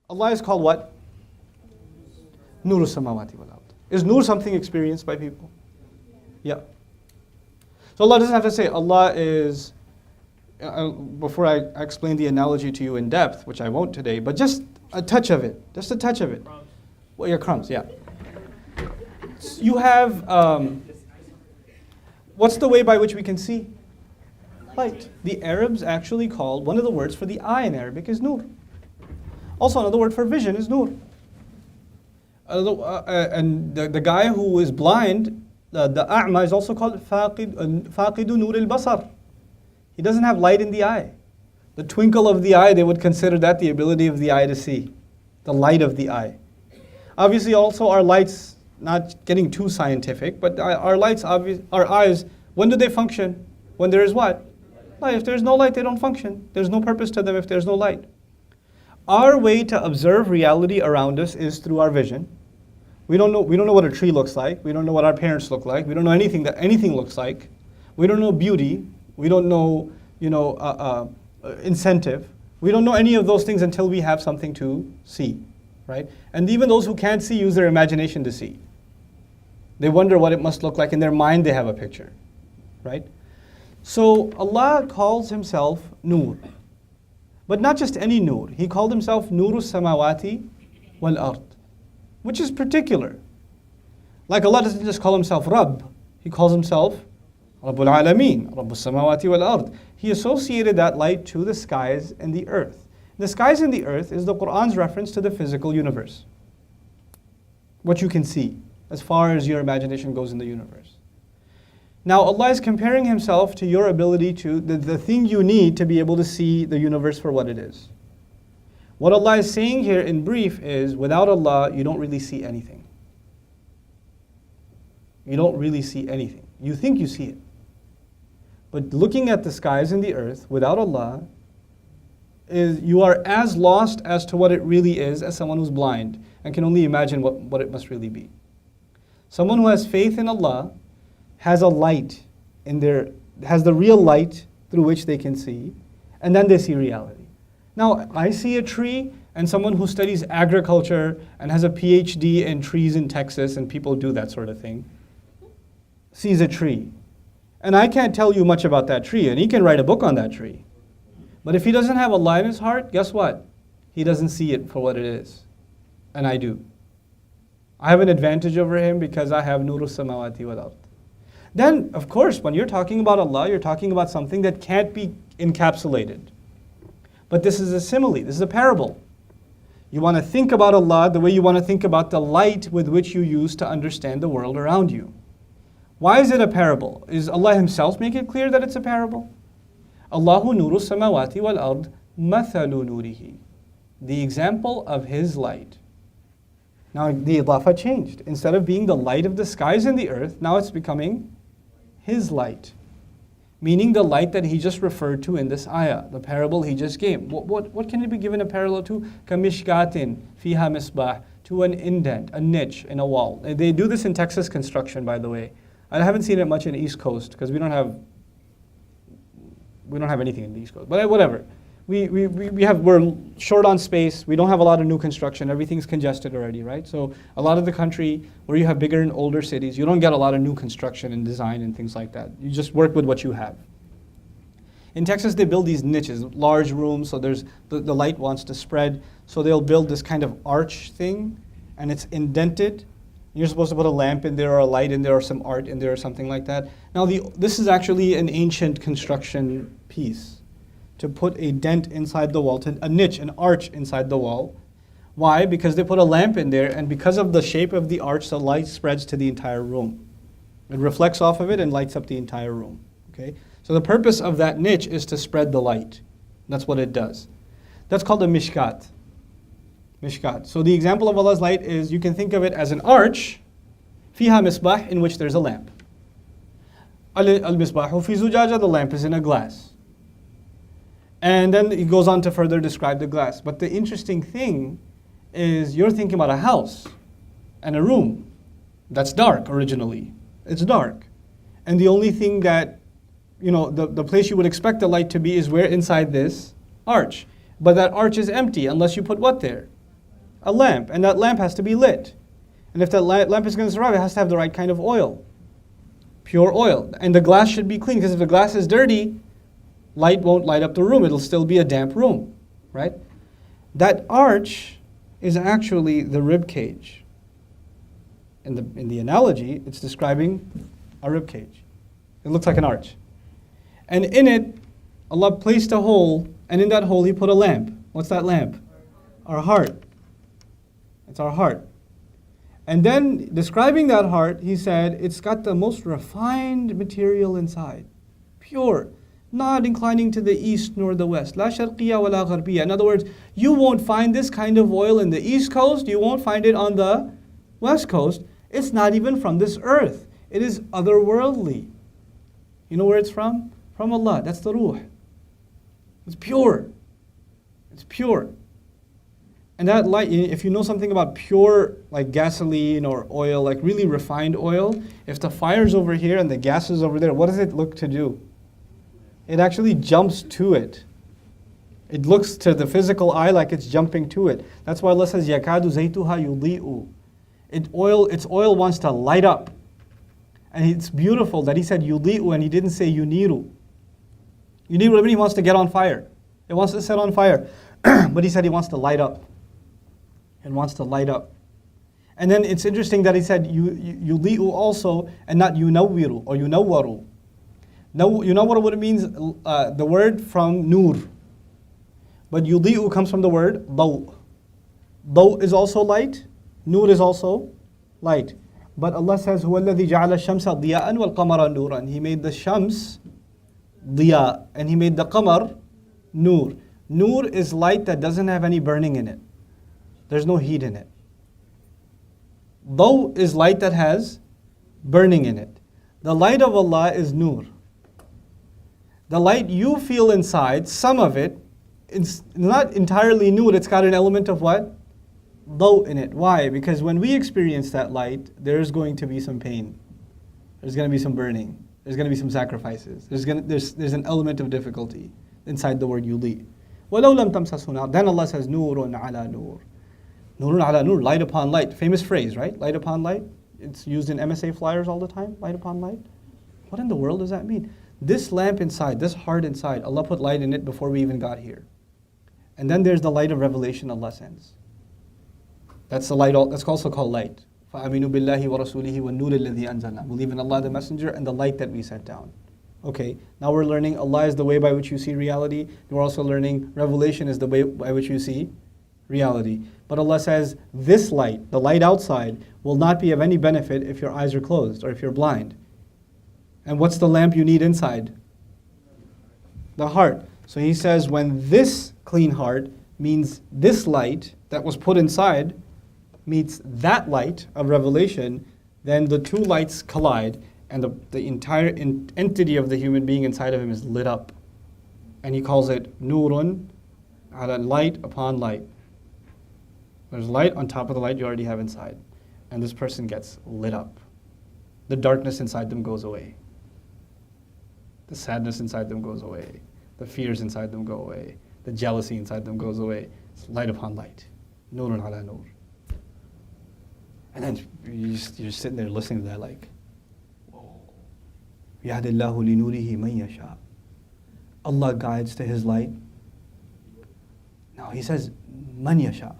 Allah is called what? Nur samawati wal ard. Is nur something experienced by people? Yeah. So Allah doesn't have to say Allah is, before I explain the analogy to you in depth, which I won't today, but just a touch of it. Just a touch of it. Crumbs. Well, your crumbs, yeah. You have, what's the way by which we can see? Light. The Arabs actually called, one of the words for the eye in Arabic is nur. Also another word for vision is nur. And the guy who is blind, the a'ma is also called faqidu nur al-basar. He doesn't have light in the eye. The twinkle of the eye, they would consider that the ability of the eye to see. The light of the eye. Obviously also our lights, not getting too scientific, but our lights, our eyes, when do they function? When there is what? Light. If there's no light, they don't function. There's no purpose to them if there's no light. Our way to observe reality around us is through our vision. We don't know what a tree looks like. We don't know what our parents look like. We don't know anything that anything looks like. We don't know beauty. We don't know, incentive. We don't know any of those things until we have something to see, right? And even those who can't see use their imagination to see. They wonder what it must look like. In their mind, they have a picture, right? So Allah calls Himself Nur. But not just any Nur. He called Himself Nuru Samawati wal Ard, which is particular. Like Allah doesn't just call Himself Rabb. He calls Himself Rabbul Alameen, Rabbul Samawati wal Ard. He associated that light to the skies and the earth. The skies and the earth is the Qur'an's reference to the physical universe. What you can see, as far as your imagination goes in the universe. Now Allah is comparing Himself to your ability to, the thing you need to be able to see the universe for what it is. What Allah is saying here in brief is, without Allah, you don't really see anything. You don't really see anything. You think you see it. But looking at the skies and the earth, without Allah, you are as lost as to what it really is as someone who's blind and can only imagine what it must really be. Someone who has faith in Allah has a light has the real light through which they can see, and then they see reality. Now, I see a tree, and someone who studies agriculture and has a PhD in trees in Texas, and people do that sort of thing, sees a tree. And I can't tell you much about that tree, and he can write a book on that tree. But if he doesn't have Allah in his heart, guess what? He doesn't see it for what it is. And I do. I have an advantage over him because I have Nuru Samawati wal Ard. Then, of course, when you're talking about Allah, you're talking about something that can't be encapsulated. But this is a simile, this is a parable. You want to think about Allah the way you want to think about the light with which you use to understand the world around you. Why is it a parable? Is Allah Himself make it clear that it's a parable? Allahu nuru samawati wal ard mathalu nurihi. The example of His light. Now the idafa changed. Instead of being the light of the skies and the earth, now it's becoming His light. Meaning the light that He just referred to in this ayah, the parable He just gave. What can it be given a parallel to? Kamishkatin fiha misbah, to an indent, a niche in a wall. They do this in Texas construction, by the way. I haven't seen it much in the East Coast because we don't have anything in the East Coast. But whatever. We're short on space. We don't have a lot of new construction. Everything's congested already, right? So a lot of the country where you have bigger and older cities, you don't get a lot of new construction and design and things like that. You just work with what you have. In Texas, they build these niches, large rooms, so there's the light wants to spread. So they'll build this kind of arch thing, and it's indented. You're supposed to put a lamp in there or a light in there or some art in there or something like that. Now this is actually an ancient construction piece. To put a dent inside the wall, a niche, an arch inside the wall. Why? Because they put a lamp in there, and because of the shape of the arch, the light spreads to the entire room. It reflects off of it and lights up the entire room. Okay? So the purpose of that niche is to spread the light. That's what it does. That's called a mishkat. Mishkat. So the example of Allah's light is, you can think of it as an arch, fiha misbah, in which there's a lamp. Al-misbahu fi zujaja, the lamp is in a glass. And then he goes on to further describe the glass. But the interesting thing is, you're thinking about a house and a room that's dark originally. It's dark. And the only thing that, the place you would expect the light to be is where? Inside this arch. But that arch is empty unless you put what there? A lamp, and that lamp has to be lit. And if that lamp is going to survive, it has to have the right kind of oil. Pure oil. And the glass should be clean, because if the glass is dirty, light won't light up the room. It'll still be a damp room, right? That arch is actually the rib cage. In the analogy, it's describing a rib cage. It looks like an arch. And in it, Allah placed a hole, and in that hole He put a lamp. What's that lamp? Our heart. It's our heart. And then, describing that heart, He said, it's got the most refined material inside. Pure. Not inclining to the east nor the west. La sharqiyya wa la gharbiyya. In other words, you won't find this kind of oil in the east coast. You won't find it on the west coast. It's not even from this earth. It is otherworldly. You know where it's from? From Allah. That's the ruh. It's pure. It's pure. And that light, if you know something about pure, like gasoline or oil, like really refined oil, if the fire's over here and the gas is over there, what does it look to do? It actually jumps to it. It looks to the physical eye like it's jumping to it. That's why Allah says, يَكَادُ زَيْتُهَا يُضِيءُ. Its oil wants to light up. And it's beautiful that He said yudi'u and He didn't say yuniru. Yuniru, He wants to get on fire. It wants to set on fire. But He said He wants to light up. It wants to light up. And then it's interesting that He said yudi'u also and not yunawwiru or yunawwaru. Now, you know what it means? The word from nur. But yudi'u comes from the word daw. Daw is also light. Nur is also light. But Allah says, هُوَ الَّذِي جَعَلَ الشَّمْسَ ضِيَاءً وَالْقَمَرَ نُورًا. He made the shams diya and He made the qamar nur. Nur is light that doesn't have any burning in it. There's no heat in it. Daw is light that has burning in it. The light of Allah is nur. The light you feel inside, some of it, it's not entirely nur, it's got an element of what? Daw in it. Why? Because when we experience that light, there's going to be some pain. There's going to be some burning. There's going to be some sacrifices. There's an element of difficulty inside the word yuli. وَلَوْ لَمْ تَمْسَسْهُ نَارٌ. Then Allah says, نُورٌ عَلَى نُور. Nurun ala nur, light upon light. Famous phrase, right? Light upon light. It's used in MSA flyers all the time, light upon light. What in the world does that mean? This lamp inside, this heart inside, Allah put light in it before we even got here. And then there's the light of revelation Allah sends. That's the light, that's also called light. فَأَمِنُوا بِاللَّهِ وَرَسُولِهِ وَالنُّورِ الَّذِي أَنزَلْنَا. Believe in Allah the Messenger and the light that we sent down. Okay, now we're learning Allah is the way by which you see reality. We're also learning revelation is the way by which you see reality. But Allah says, this light, the light outside, will not be of any benefit if your eyes are closed or if you're blind. And what's the lamp you need inside? The heart. So He says, when this clean heart means this light that was put inside meets that light of revelation, then the two lights collide and the entire entity of the human being inside of him is lit up. And He calls it nurun, ala light upon light. There's light on top of the light you already have inside. And this person gets lit up. The darkness inside them goes away. The sadness inside them goes away. The fears inside them go away. The jealousy inside them goes away. It's light upon light. Nurun ala nur. And then you're sitting there listening to that like, whoa. يَهْدِ اللَّهُ لِنُورِهِ مَن يَشَاءُ. Allah guides to His light. No, He says, مَن يَشَاءُ.